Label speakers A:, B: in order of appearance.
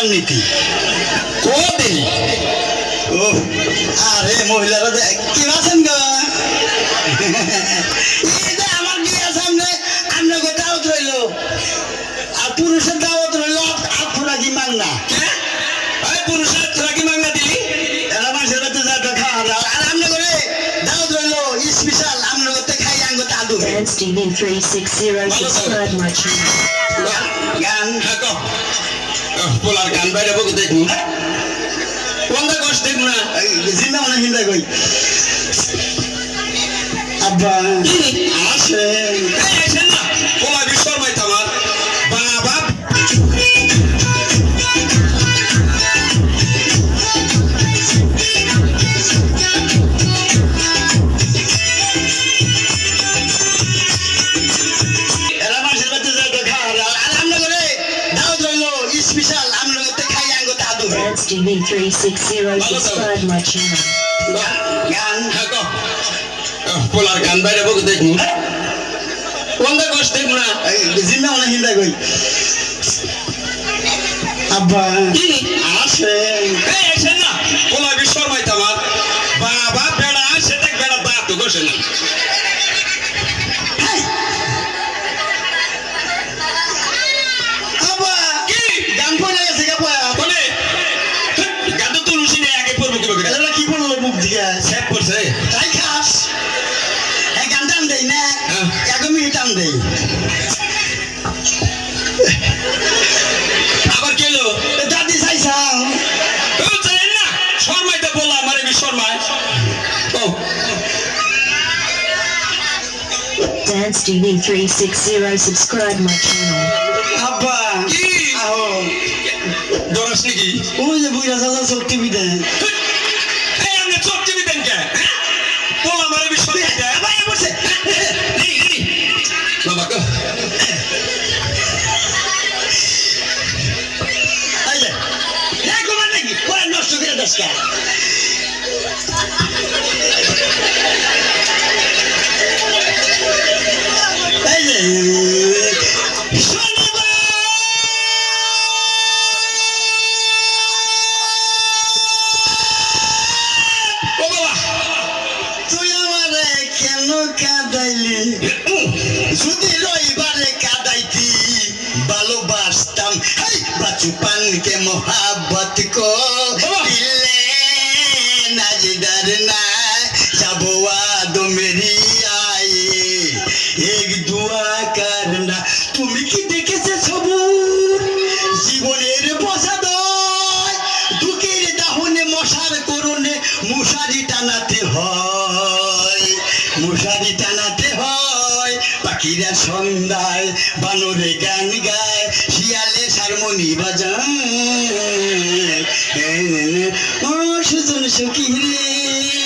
A: টাকার নীতি কোদি ও আরে মহিলারা কি আছেন গো এই যে আমার বিয়ে সামনে আমরা গো দাওয়াত রইলো আর পুরুষের দাওয়াত রইলো আপনারা কি মাংনা এই পুরুষের তোরা কি মাংনা দিলি এরা মানুষের বাড়িতে যা খাওয়া দাওয়া আর আমরা করে দাওয়াত রইলো স্পেশাল আমরা করতে খাই আঙ্গো দাদু
B: Dance TV 360 subscribe my channel.
A: গান থাকো পোলার গান বাইরে বকে দেখুন কোনটা কষ্ট দেখুন না জিন্দা মনে হিন্দা কই আব্বা আসেন আসেন না পোলা বিশ্বরমাই তোমার বাবা
B: Dance TV 360 subscribe my channel.
A: গান থাকো পোলার গান বাইরে বকে দেখুন কোনটা কষ্ট দেখুন না জিন্দা মনে হিন্দা কই আব্বা আসেন আসেন না পোলা বিশ্বরমাই তোমার বাবা বেড়া আসে দেখ বেড়া দাঁত তো বসে না আব্বা কি গান পড়ে গেছে কাপা বলে গান তো লুসি নেই আগে পড়বো কি বকে এটা কি পড়লো মুখ দিয়ে সেভ করছে তাই খাস এই গান টান দেই না এক মিনিট টান দেই আবার কেলো দাদি চাইছাও ও জানেন না শর্মাইতে বললাম আমারে বিশ্বরমাই ও
B: Dance TV 360 subscribe my channel.
A: আব্বা কি আও দরস নাকি ওই যে বুইরা দাদা সব টিভি দেন এই আমরা সব টিভি দেন কে বল আমারে বিশ্বরমাই দে ভাই বসে নি বাবা কো আইলে না কোমান নাকি কোন নষ্ট করে দশকা আইলে যদি রইবারে কাদাইতি ভালোবাসতাম বাচুপান কে মোহাব্বত কো দিলে নাজদার না যাবো আদো মেরি আয়ে এক দুয়া করনা তুমি কি দেখেছে সবুর জীবনের বোঝা দয় দুঃখের দাহনে মশার করুণে মশারি টানাতে হয় মশারি টানাতে হয় পাখিরা সন্ধ্যায় বানরে গান গায় শিয়ালে হারমোনি বাজায় ও সুজন সখী রে